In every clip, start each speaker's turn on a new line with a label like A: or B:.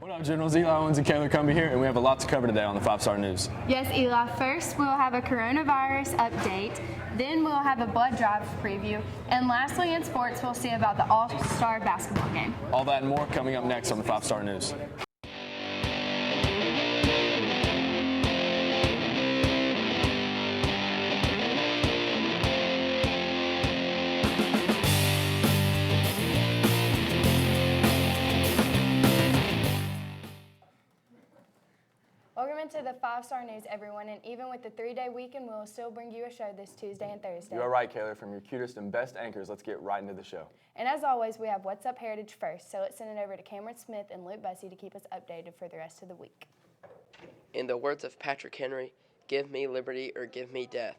A: What up, Generals? Eli Owens and Kayla Cumbie here, and we have a lot to cover today on the 5-Star News.
B: Yes, Eli. First, we'll have a coronavirus update. Then we'll have a blood drive preview. And lastly, in sports, we'll see about the All-Star basketball game.
A: All that and more coming up next on the 5-Star News.
B: Welcome into the 5-Star News, everyone, and even with the 3-day weekend, we'll still bring you a show this Tuesday and Thursday.
A: You are right, Kayla. From your cutest and best anchors, let's get right into the show.
B: And as always, we have What's Up Heritage first, so let's send it over to Cameron Smith and Luke Bussey to keep us updated for the rest of the week.
C: In the words of Patrick Henry, give me liberty or give me death.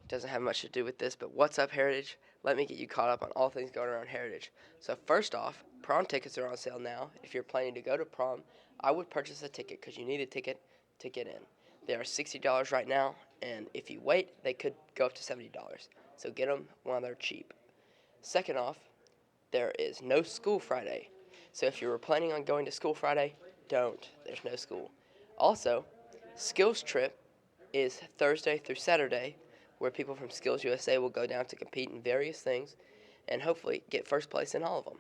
C: Doesn't have much to do with this, but What's Up Heritage? Let me get you caught up on all things going around Heritage. So first off, prom tickets are on sale now. If you're planning to go to prom, I would purchase a ticket because you need a ticket to get in. They are $60 right now, and if you wait, they could go up to $70. So get them while they're cheap. Second off, there is no school Friday. So if you were planning on going to school Friday, don't. There's no school. Also, Skills Trip is Thursday through Saturday, where people from Skills USA will go down to compete in various things and hopefully get first place in all of them.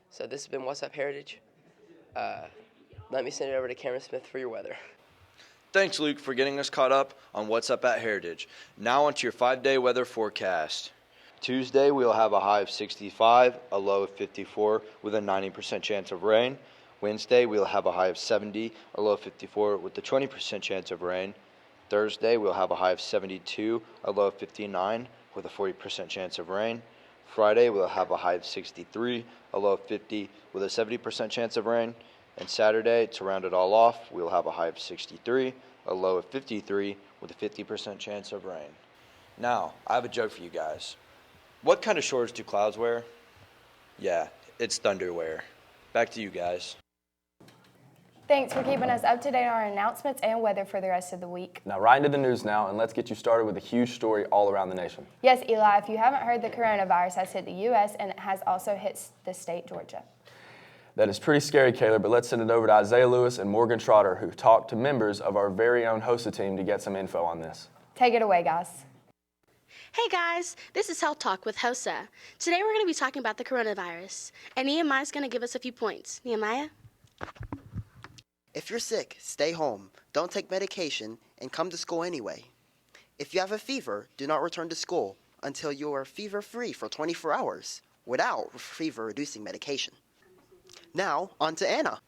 C: So this has been What's Up Heritage. Let me send it over to Cameron Smith for your weather.
D: Thanks, Luke, for getting us caught up on What's Up at Heritage. Now onto your 5-day weather forecast. Tuesday, we'll have a high of 65, a low of 54, with a 90% chance of rain. Wednesday, we'll have a high of 70, a low of 54, with a 20% chance of rain. Thursday, we'll have a high of 72, a low of 59, with a 40% chance of rain. Friday, we'll have a high of 63, a low of 50, with a 70% chance of rain. And Saturday, to round it all off, we'll have a high of 63, a low of 53, with a 50% chance of rain. Now, I have a joke for you guys. What kind of shorts do clouds wear? Yeah, it's thunderwear. Back to you guys.
B: Thanks for keeping us up to date on our announcements and weather for the rest of the week.
A: Now, right into the news now, and let's get you started with a huge story all around the nation.
B: Yes, Eli, if you haven't heard, the coronavirus has hit the U.S. and it has also hit the state, Georgia.
A: That is pretty scary, Kayla, but let's send it over to Isaiah Lewis and Morgan Trotter, who talked to members of our very own HOSA team to get some info on this.
B: Take it away, guys.
E: Hey guys, this is Health Talk with HOSA. Today we're going to be talking about the coronavirus, and Nehemiah's going to give us a few points. Nehemiah?
F: If you're sick, stay home, don't take medication, and come to school anyway. If you have a fever, do not return to school until you are fever-free for 24 hours without fever-reducing medication. Now, on to Anna.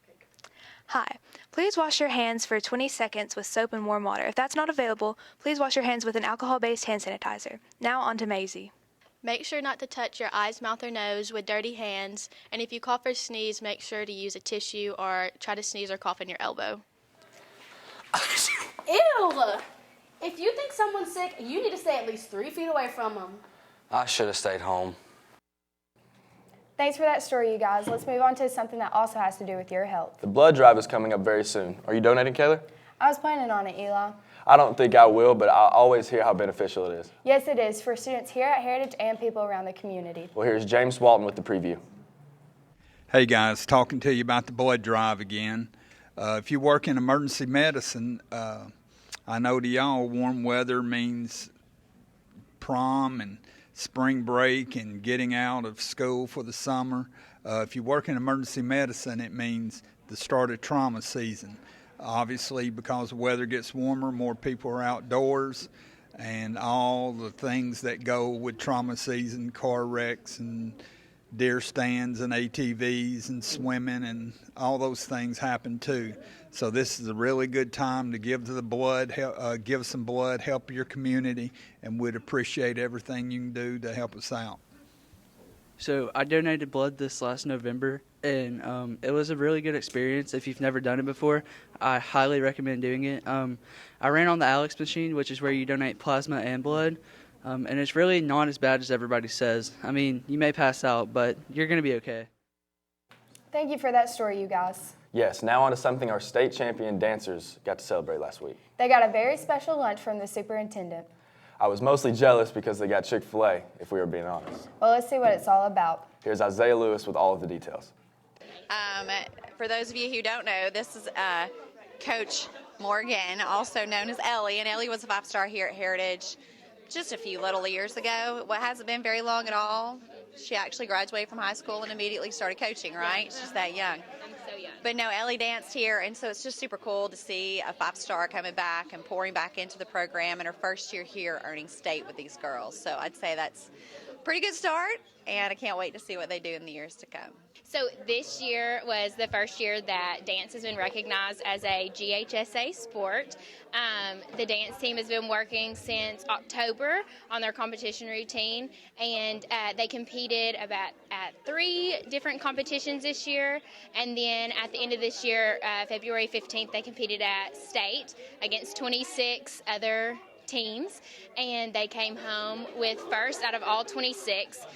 G: Hi. Please wash your hands for 20 seconds with soap and warm water. If that's not available, please wash your hands with an alcohol-based hand sanitizer. Now on to Maisie.
H: Make sure not to touch your eyes, mouth, or nose with dirty hands. And if you cough or sneeze, make sure to use a tissue or try to sneeze or cough in your elbow.
E: Ew! If you think someone's sick, you need to stay at least 3 feet away from them.
I: I should have stayed home.
B: Thanks for that story, you guys. Let's move on to something that also has to do with your health.
A: The blood drive is coming up very soon. Are you donating, Kayla?
B: I was planning on it, Eli.
A: I don't think I will, but I always hear how beneficial it is.
B: Yes, it is for students here at Heritage and people around the community.
A: Well, here's James Walton with the preview.
J: Hey guys, talking to you about the blood drive again. If you work in emergency medicine, I know to y'all warm weather means prom and spring break and getting out of school for the summer. If you work in emergency medicine, it means the start of trauma season. Obviously, because the weather gets warmer, more people are outdoors, and all the things that go with trauma season, car wrecks and deer stands and ATVs and swimming and all those things happen too. So this is a really good time to give to the blood, give some blood, help your community, and we'd appreciate everything you can do to help us out.
K: So I donated blood this last November, and it was a really good experience. If you've never done it before, I highly recommend doing it. I ran on the Alex machine, which is where you donate plasma and blood, and it's really not as bad as everybody says. I mean, you may pass out, but you're going to be okay.
B: Thank you for that story, you guys.
A: Yes, now on to something our state champion dancers got to celebrate last week.
B: They got a very special lunch from the superintendent.
A: I was mostly jealous because they got Chick-fil-A, if we were being honest.
B: Well, let's see what it's all about.
A: Here's Isaiah Lewis with all of the details.
L: For those of you who don't know, this is Coach Morgan, also known as Ellie, and Ellie was a 5-star here at Heritage just a few little years ago. What hasn't been very long at all. She actually graduated from high school and immediately started coaching, right? She's that young.
H: I'm so young.
L: But no, Ellie danced here, and so it's just super cool to see a 5-star coming back and pouring back into the program, and her first year here earning state with these girls. So I'd say that's a pretty good start, and I can't wait to see what they do in the years to come.
B: So this year was the first year that dance has been recognized as a GHSA sport. The dance team has been working since October on their competition routine, and they competed at 3 different competitions this year. And then at the end of this year, February 15th, they competed at state against 26 other teams, and they came home with first out of all 26.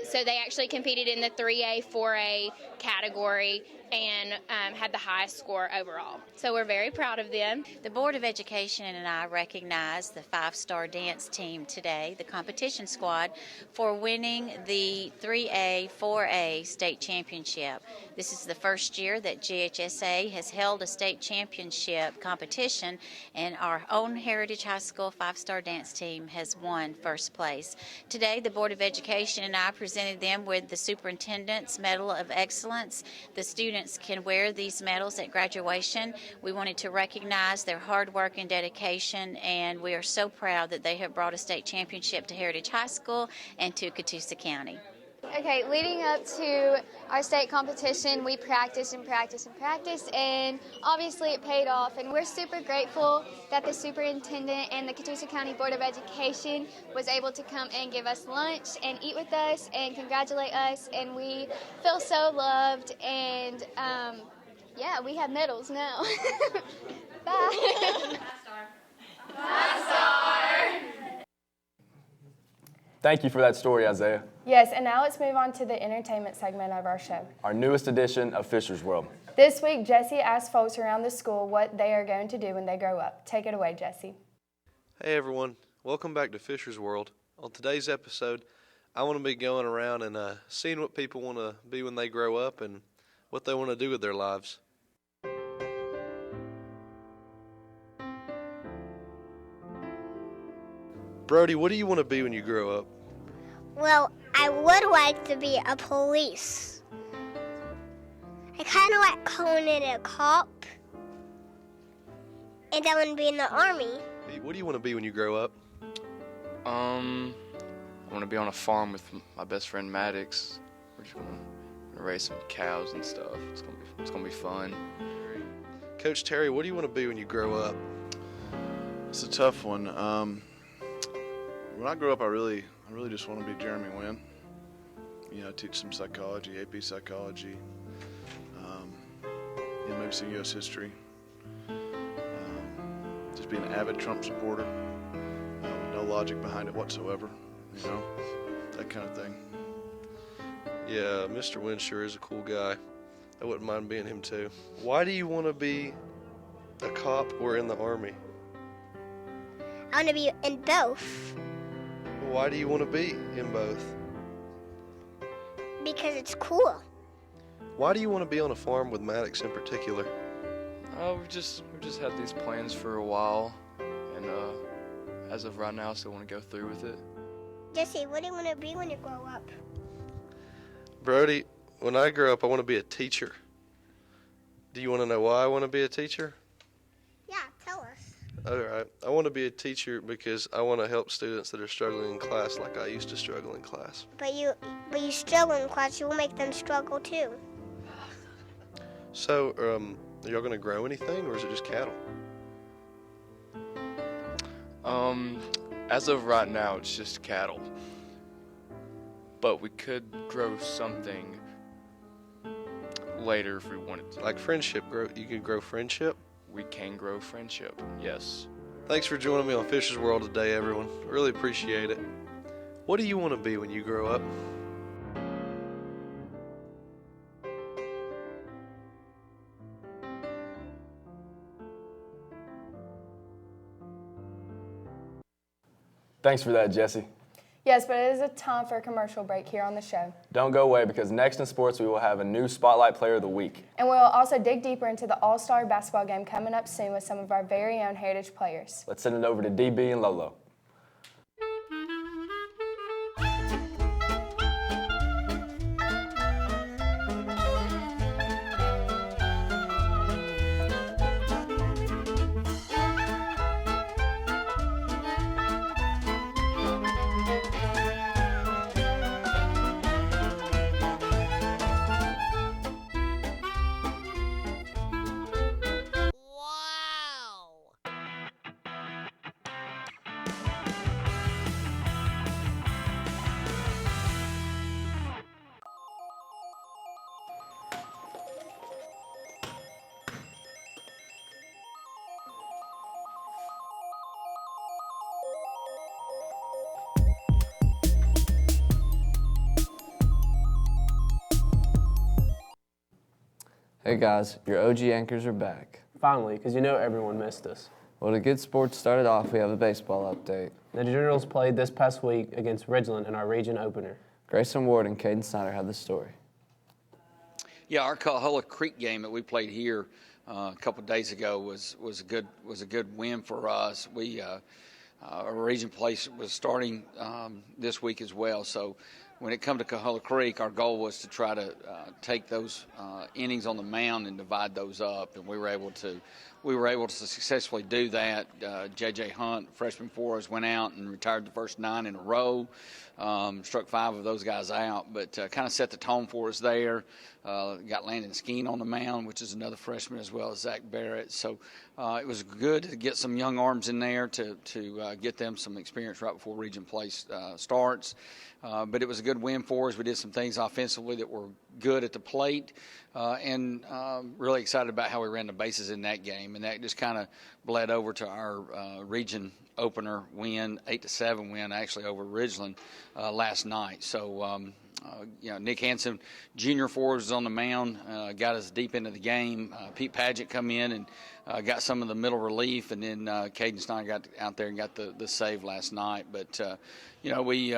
B: So they actually competed in the 3A, 4A category and had the highest score overall. So we're very proud of them.
M: The Board of Education and I recognize the 5-star dance team today, the competition squad, for winning the 3A, 4A state championship. This is the first year that GHSA has held a state championship competition, and our own Heritage High School 5-star dance team has won first place. Today, the Board of Education and I presented them with the Superintendent's Medal of Excellence. The students can wear these medals at graduation. We wanted to recognize their hard work and dedication, and we are so proud that they have brought a state championship to Heritage High School and to Catoosa County.
N: Okay, leading up to our state competition, we practiced and practiced and practiced, and obviously it paid off. And we're super grateful that the superintendent and the Catoosa County Board of Education was able to come and give us lunch and eat with us and congratulate us. And we feel so loved, and yeah, we have medals now. Bye.
B: 5-star.
A: Thank you for that story, Isaiah.
O: Yes, and now let's move on to the entertainment segment of our show.
A: Our newest edition of Fisher's World.
O: This week, Jesse asked folks around the school what they are going to do when they grow up. Take it away, Jesse.
P: Hey everyone, welcome back to Fisher's World. On today's episode, I want to be going around and seeing what people want to be when they grow up and what they want to do with their lives. Brody, what do you want to be when you grow up?
Q: Well, I would like to be a police. I kind of like calling it a cop. And I want to be in the army.
P: Hey, what do you want to be when you grow up?
R: I want to be on a farm with my best friend Maddox. We're just going to raise some cows and stuff. It's gonna be fun.
P: Coach Terry, what do you want to be when you grow up?
S: It's a tough one. When I grow up, I really just want to be Jeremy Wynn. You know, teach some psychology, AP psychology. Maybe some U.S. history. Just be an avid Trump supporter. With no logic behind it whatsoever. You know, that kind of thing.
P: Yeah, Mr. Wynn sure is a cool guy. I wouldn't mind being him too. Why do you want to be a cop or in the army?
Q: I want to be in both.
P: Why do you want to be in both?
Q: Because it's cool.
P: Why do you want to be on a farm with Maddox in particular?
R: We've just had these plans for a while, and as of right now, I still want to go through with it.
Q: Jesse, what do you want to be when you grow up?
P: Brody, when I grow up, I want to be a teacher. Do you want to know why I want to be a teacher?
Q: Yeah, tell us.
P: All right. I want to be a teacher because I want to help students that are struggling in class like I used to struggle in class.
Q: But you struggle in class, you will make them struggle too.
P: So, are y'all going to grow anything, or is it just cattle?
R: As of right now, it's just cattle. But we could grow something later if we wanted to.
P: Like friendship, you can grow friendship?
R: We can grow friendship, yes.
P: Thanks for joining me on Fisher's World today, everyone. Really appreciate it. What do you want to be when you grow up?
A: Thanks for that, Jesse.
O: Yes, but it is a time for a commercial break here on the show.
A: Don't go away because next in sports we will have a new Spotlight Player of the Week.
O: And we'll also dig deeper into the All-Star basketball game coming up soon with some of our very own Heritage players.
A: Let's send it over to DB and Lolo.
T: Hey guys, your OG anchors are back.
U: Finally, because you know everyone missed us.
T: Well, to get sports started off, we have a baseball update.
U: The Generals played this past week against Ridgeland in our region opener.
T: Grayson Ward and Caden Snyder have the story.
V: Yeah, our Cullowhilla Creek game that we played here a couple of days ago was a good win for us. Our region place was starting this week as well, so when it come to Cullowhilla Creek, our goal was to try to take those innings on the mound and divide those up, and we were able to successfully do that. J.J. Hunt, freshman for us, went out and retired the first 9 in a row. Struck 5 of those guys out, but kind of set the tone for us there. Got Landon Skeen on the mound, which is another freshman, as well as Zach Barrett. So it was good to get some young arms in there to get them some experience right before region play starts. But it was a good win for us. We did some things offensively that were good at the plate, and really excited about how we ran the bases in that game. And that just kind of bled over to our region opener win, 8-7 win actually over Ridgeland last night. So, Nick Hansen, junior for us, was on the mound, got us deep into the game. Pete Padgett come in and got some of the middle relief, and then Caden Snyder got out there and got the save last night. But, we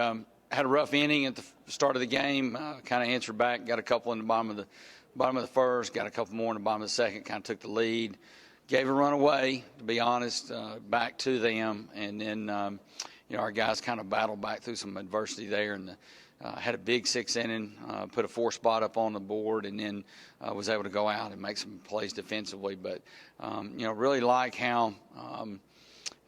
V: had a rough inning at the start of the game, kind of answered back, got a couple in the bottom of the first, got a couple more in the bottom of the second, kind of took the lead. Gave a run away, to be honest, back to them, and then our guys kind of battled back through some adversity there, and had a big 6th inning, put a 4 spot up on the board, and then was able to go out and make some plays defensively. But really like how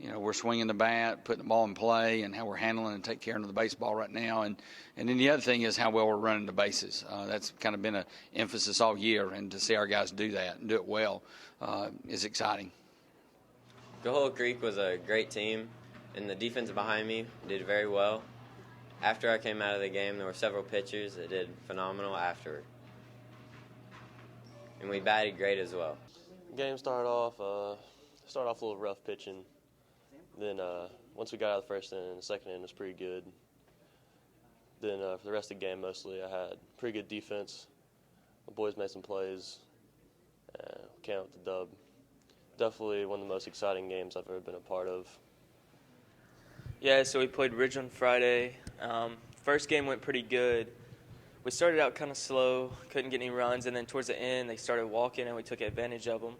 V: we're swinging the bat, putting the ball in play, and how we're handling and taking care of the baseball right now. And then the other thing is how well we're running the bases. That's kind of been an emphasis all year, and to see our guys do that and do it well is exciting.
W: Cullowhilla Creek was a great team, and the defense behind me did very well. After I came out of the game, there were several pitchers that did phenomenal afterward. And we batted great as well.
X: Game started off a little rough pitching. Then once we got out of the first inning, the second inning was pretty good. Then for the rest of the game, mostly I had pretty good defense. The boys made some plays. Came out with the dub. Definitely one of the most exciting games I've ever been a part of.
Y: Yeah, so we played Ridgeland Friday. First game went pretty good. We started out kind of slow, couldn't get any runs, and then towards the end they started walking and we took advantage of them.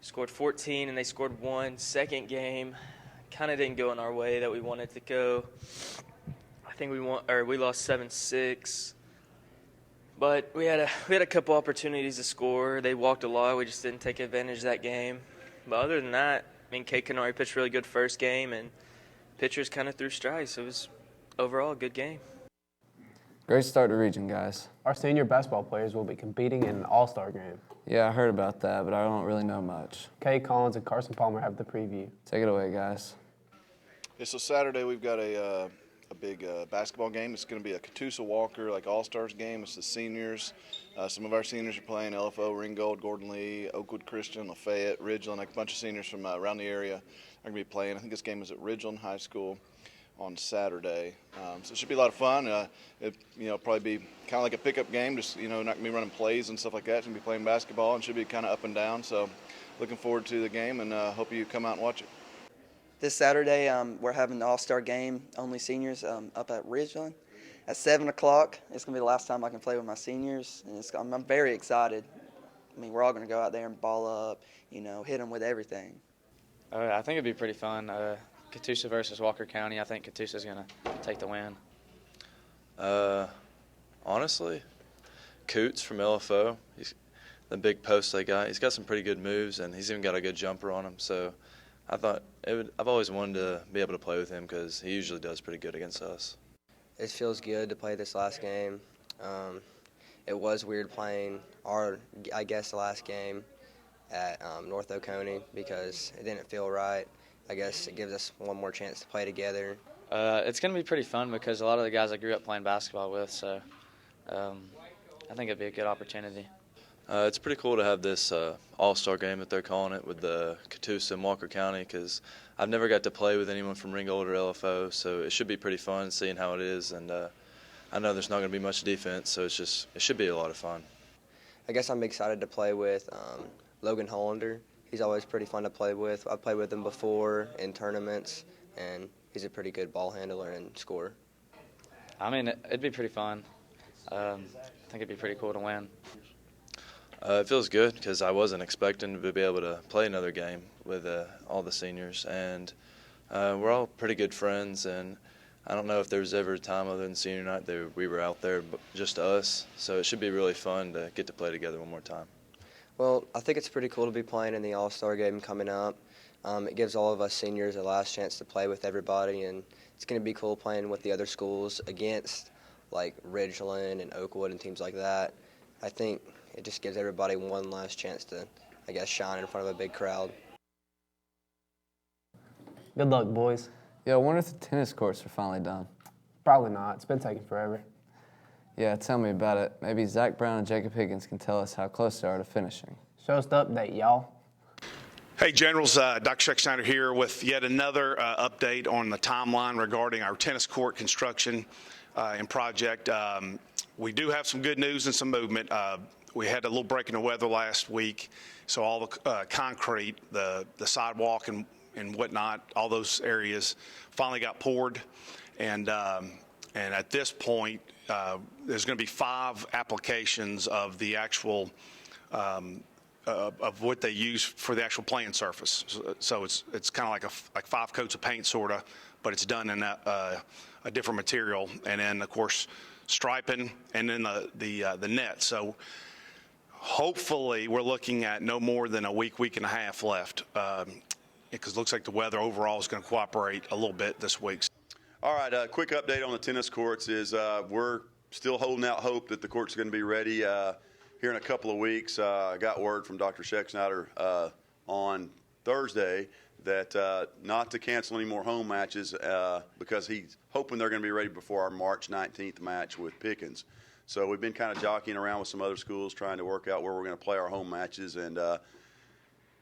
Y: Scored 14 and they scored 1. Second game kind of didn't go in our way that we wanted to go. I think we lost 7-6. But we had a couple opportunities to score. They walked a lot. We just didn't take advantage of that game. But other than that, Kate Canary pitched really good first game, and pitchers kind of threw strikes. So it was overall a good game.
T: Great start to region, guys.
U: Our senior basketball players will be competing in an all-star game.
T: Yeah, I heard about that, but I don't really know much.
U: Kay Collins and Carson Palmer have the preview.
T: Take it away, guys.
S: Yeah, so Saturday we've got a big basketball game. It's going to be a Catoosa Walker all-stars game. It's the seniors. Some of our seniors are playing: LFO, Ringgold, Gordon Lee, Oakwood Christian, Lafayette, Ridgeland. A bunch of seniors from around the area are going to be playing. I think this game is at Ridgeland High School on Saturday. So it should be a lot of fun. Probably be kind of like a pickup game, just, not going to be running plays and stuff like that. It's going to be playing basketball and should be kind of up and down. So looking forward to the game and hope you come out and watch it.
C: This Saturday, we're having the All-Star game, only seniors, up at Ridgeland at 7 o'clock. It's going to be the last time I can play with my seniors, and I'm very excited. I mean, we're all going to go out there and ball up, hit them with everything.
D: I think it'd be pretty fun. Catoosa versus Walker County. I think Catoosa's going to take the win.
E: Honestly, Coots from LFO, the big post they got, he's got some pretty good moves, and he's even got a good jumper on him. So I thought I've always wanted to be able to play with him because he usually does pretty good against us.
F: It feels good to play this last game. It was weird playing the last game at North Oconee because it didn't feel right. I guess it gives us one more chance to play together.
D: It's going to be pretty fun because a lot of the guys I grew up playing basketball with, so I think it'd be a good opportunity.
E: It's pretty cool to have this all-star game that they're calling it with the Catoosa and Walker County because I've never got to play with anyone from Ringgold or LFO, so it should be pretty fun seeing how it is. And I know there's not going to be much defense, so it should be a lot of fun.
F: I guess I'm excited to play with Logan Hollander. He's always pretty fun to play with. I've played with him before in tournaments, and he's a pretty good ball handler and scorer.
D: I mean, it'd be pretty fun. I think it'd be pretty cool to win.
E: It feels good because I wasn't expecting to be able to play another game with all the seniors, and we're all pretty good friends, and I don't know if there was ever a time other than senior night that we were out there just us, so it should be really fun to get to play together one more time.
F: Well, I think it's pretty cool to be playing in the All-Star game coming up. It gives all of us seniors a last chance to play with everybody, and it's going to be cool playing with the other schools against like Ridgeland and Oakwood and teams like that. I think it just gives everybody one last chance to, shine in front of a big crowd.
U: Good luck, boys.
T: Yeah, I wonder if the tennis courts are finally done.
U: Probably not. It's been taking forever.
T: Yeah, tell me about it. Maybe Zach Brown and Jacob Higgins can tell us how close they are to finishing.
U: Show us the update, y'all.
G: Hey, Generals, Dr. Schexnayder here with yet another update on the timeline regarding our tennis court construction and project. We do have some good news and some movement. We had a little break in the weather last week, so all the concrete, the sidewalk and whatnot, all those areas finally got poured. And at this point, there's going to be 5 applications of the actual of what they use for the actual playing surface. So it's kind of like 5 coats of paint, sort of, but it's done in a different material. And then, of course, striping and then the net. So hopefully we're looking at no more than a week and a half left because it looks like the weather overall is going to cooperate a little bit this week.
Z: All right, a quick update on the tennis courts is we're still holding out hope that the courts are going to be ready here in a couple of weeks. I got word from Dr. Schexnayder on Thursday that not to cancel any more home matches because he's hoping they're going to be ready before our March 19th match with Pickens. So we've been kind of jockeying around with some other schools trying to work out where we're going to play our home matches. And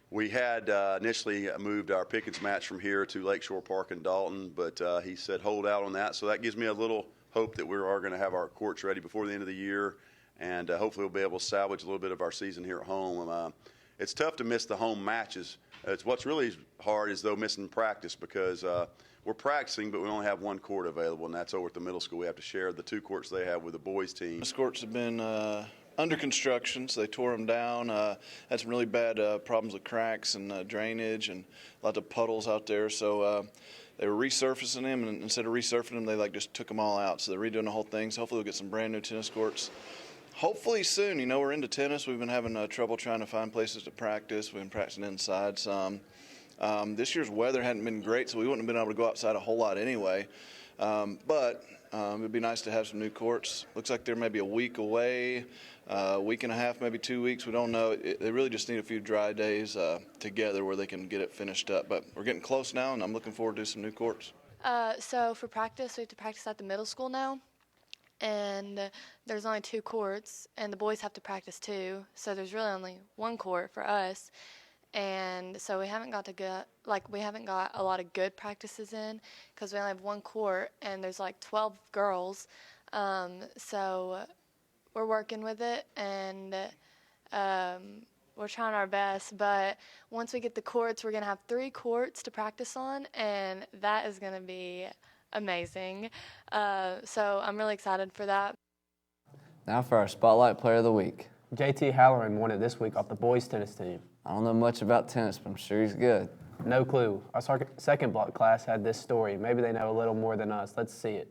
Z: we had initially moved our Pickens match from here to Lakeshore Park in Dalton, but he said hold out on that. So that gives me a little hope that we are going to have our courts ready before the end of the year, and hopefully we'll be able to salvage a little bit of our season here at home. It's tough to miss the home matches. What's really hard is, though, missing practice because we're practicing, but we only have one court available, and that's over at the middle school. We have to share the 2 courts they have with the boys' team.
S: These courts have been under construction, so they tore them down. Had some really bad problems with cracks and drainage and lots of puddles out there. So they were resurfacing them, and instead of resurfacing them, they just took them all out. So they're redoing the whole thing. So hopefully we'll get some brand new tennis courts. Hopefully soon. We're into tennis. We've been having trouble trying to find places to practice. We've been practicing inside some. This year's weather hadn't been great, so we wouldn't have been able to go outside a whole lot anyway. But it'd be nice to have some new courts. Looks like they're maybe a week away, a week and a half, maybe 2 weeks. We don't know. They really just need a few dry days together where they can get it finished up. But we're getting close now, and I'm looking forward to some new courts.
H: So for practice, we have to practice at the middle school now. And there's only 2 courts, and the boys have to practice too. So there's really only 1 court for us. And so we haven't got a lot of good practices in because we only have 1 court, and there's 12 girls. So we're working with it, and we're trying our best, but once we get the courts, we're going to have 3 courts to practice on, and that is going to be amazing. So I'm really excited for that.
T: Now for our Spotlight Player of the Week.
U: JT Halloran won it this week off the boys tennis team.
T: I don't know much about tennis, but I'm sure he's good.
U: No clue. Our second block class had this story. Maybe they know a little more than us. Let's see it.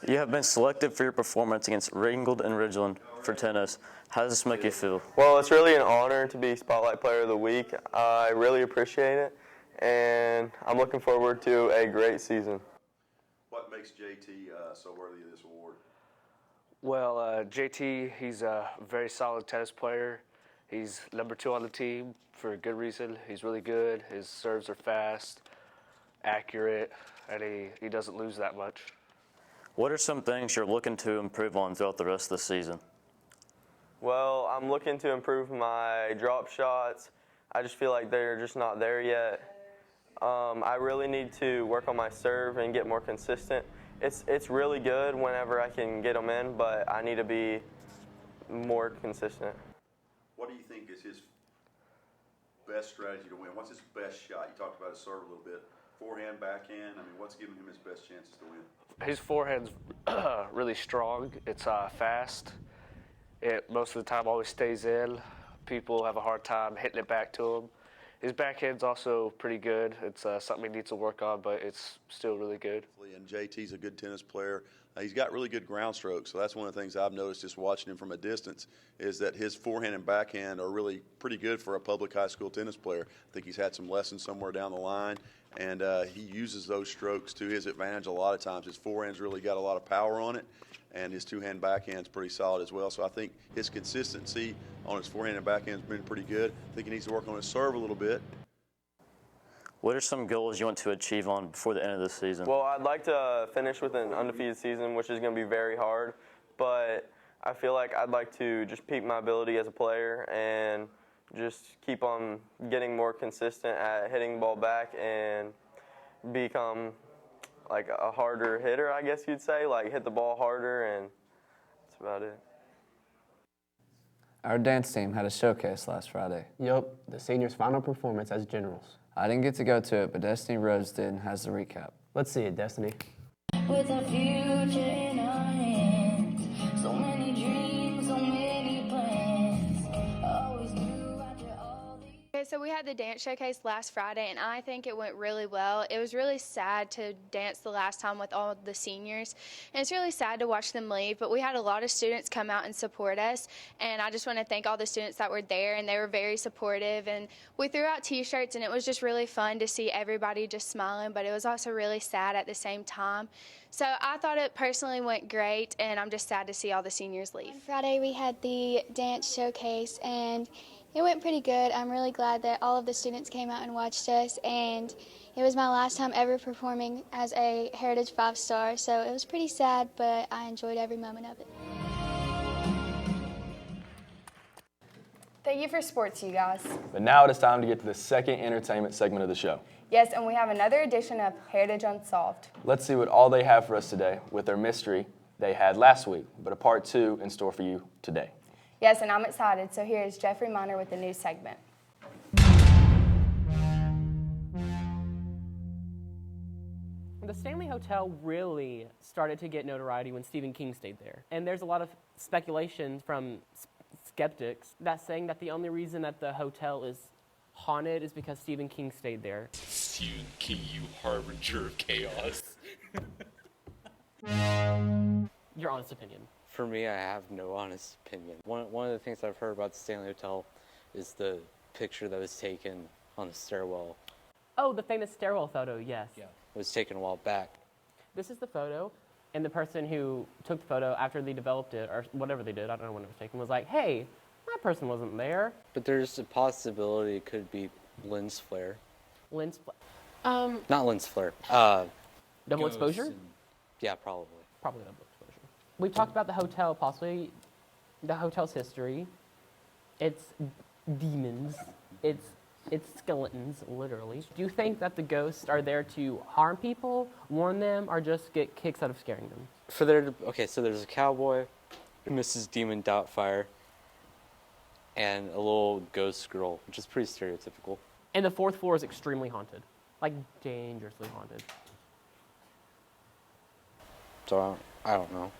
I: You have been selected for your performance against Ringgold and Ridgeland for tennis. How does this make you feel?
A: Well, it's really an honor to be Spotlight Player of the Week. I really appreciate it, and I'm looking forward to a great season.
Z: What makes JT so worthy of this award?
J: Well, JT, he's a very solid tennis player. He's number 2 on the team for a good reason. He's really good. His serves are fast, accurate, and he doesn't lose that much.
I: What are some things you're looking to improve on throughout the rest of the season?
A: Well, I'm looking to improve my drop shots. I just feel like they're just not there yet. I really need to work on my serve and get more consistent. It's really good whenever I can get them in, but I need to be more consistent.
Z: What do you think is his best strategy to win? What's his best shot? You talked about his serve a little bit. Forehand, backhand. I mean, what's giving him his best chances to win?
J: His forehand's really strong. It's fast. It most of the time always stays in. People have a hard time hitting it back to him. His backhand's also pretty good. It's something he needs to work on, but it's still really good.
Z: And JT's a good tennis player. He's got really good ground strokes, so that's one of the things I've noticed just watching him from a distance is that his forehand and backhand are really pretty good for a public high school tennis player. I think he's had some lessons somewhere down the line, and he uses those strokes to his advantage a lot of times. His forehand's really got a lot of power on it, and his two-hand backhand's pretty solid as well. So I think his consistency on his forehand and backhand's been pretty good. I think he needs to work on his serve a little bit.
I: What are some goals you want to achieve on before the end of the season?
A: Well, I'd like to finish with an undefeated season, which is going to be very hard, but I feel like I'd like to just peak my ability as a player and just keep on getting more consistent at hitting the ball back and become like a harder hitter, I guess you'd say, like hit the ball harder, and that's about it.
T: Our dance team had a showcase last Friday.
U: Yup, the seniors' final performance as generals.
T: I didn't get to go to it, but Destiny Rhodes did and has the recap.
U: Let's see it, Destiny.
K: With a future in our hands, so many dreams, so many plans. Always knew after all these.
B: Okay, so we had the dance showcase last Friday, and I think it went really well. It was really sad to dance the last time with all the seniors, and it's really sad to watch them leave, but we had a lot of students come out and support us, and I just want to thank all the students that were there, and they were very supportive, and we threw out t-shirts, and it was just really fun to see everybody just smiling, but it was also really sad at the same time. So I thought it personally went great, and I'm just sad to see all the seniors leave.
L: On Friday we had the dance showcase, and it went pretty good. I'm really glad that all of the students came out and watched us, and it was my last time ever performing as a Heritage 5-star, so it was pretty sad, but I enjoyed every moment of it.
O: Thank you for sports, you guys.
A: But now it is time to get to the second entertainment segment of the show.
O: Yes, and we have another edition of Heritage Unsolved.
A: Let's see what all they have for us today with their mystery they had last week, but a part 2 in store for you today.
O: Yes, and I'm excited, so here is Jeffrey Miner with the new segment.
U: The Stanley Hotel really started to get notoriety when Stephen King stayed there. And there's a lot of speculation from skeptics that's saying that the only reason that the hotel is haunted is because Stephen King stayed there.
M: Stephen King, you harbinger of chaos.
U: Your honest opinion.
N: For me, I have no honest opinion. One of the things I've heard about the Stanley Hotel is the picture that was taken on the stairwell.
U: Oh, the famous stairwell photo, yes.
N: It was taken a while back.
U: This is the photo, and the person who took the photo after they developed it, or whatever they did, I don't know when it was taken, was like, hey, that person wasn't there.
N: But there's a possibility it could be lens flare.
U: Lens
N: Not lens flare.
U: double exposure?
N: Yeah, probably.
U: Probably double exposure. We've talked about the hotel, possibly the hotel's history. It's demons. It's skeletons, literally. Do you think that the ghosts are there to harm people, warn them, or just get kicks out of scaring them?
N: Okay, so there's a cowboy, Mrs. Demon Doubtfire, and a little ghost girl, which is pretty stereotypical.
U: And the 4th floor is extremely haunted, like dangerously haunted.
N: So I don't know.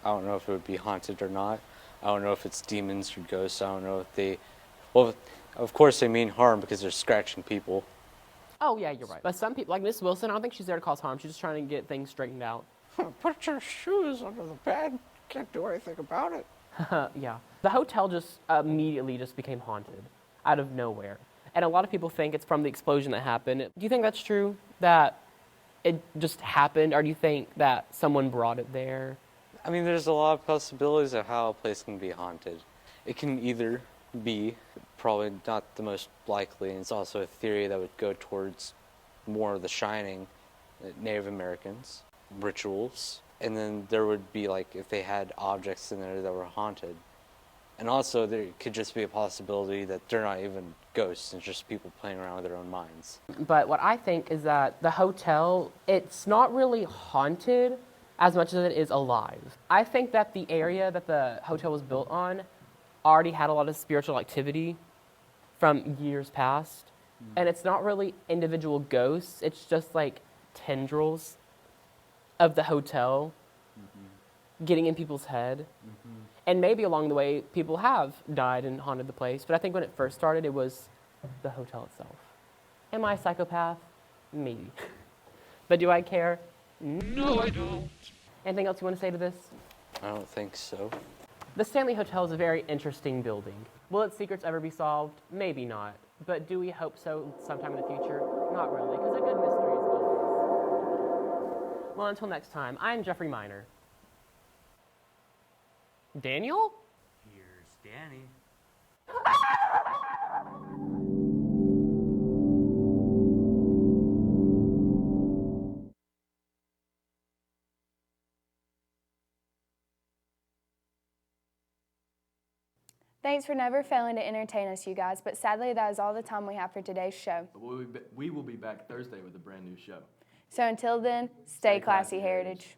N: I don't know if it would be haunted or not. I don't know if it's demons or ghosts. I don't know if they... Well, of course they mean harm because they're scratching people.
U: Oh, yeah, you're right. But some people, like Miss Wilson, I don't think she's there to cause harm. She's just trying to get things straightened out.
N: Put your shoes under the bed. Can't do anything about it.
U: Yeah. The hotel just immediately just became haunted out of nowhere. And a lot of people think it's from the explosion that happened. Do you think that's true, that it just happened, or do you think that someone brought it there?
N: I mean, there's a lot of possibilities of how a place can be haunted. It can either be, probably not the most likely, and it's also a theory that would go towards more of the Shining, Native Americans, rituals, and then there would be, like, if they had objects in there that were haunted. And also there could just be a possibility that they're not even ghosts, it's just people playing around with their own minds.
U: But what I think is that the hotel, it's not really haunted as much as it is alive. I think that the area that the hotel was built on already had a lot of spiritual activity from years past. And it's not really individual ghosts, it's just like tendrils of the hotel getting in people's head. And maybe along the way, people have died and haunted the place. But I think when it first started, it was the hotel itself. Am I a psychopath? Maybe. But do I care? No, I don't. Anything else you want to say to this?
N: I don't think so.
U: The Stanley Hotel is a very interesting building. Will its secrets ever be solved? Maybe not. But do we hope so sometime in the future? Not really, because a good mystery is always. Well, until next time, I'm Jeffrey Miner. Daniel?
P: Here's Danny.
O: Thanks for never failing to entertain us, you guys, but sadly that is all the time we have for today's show.
Q: We will be back Thursday with a brand new show.
O: So until then, stay classy, Heritage.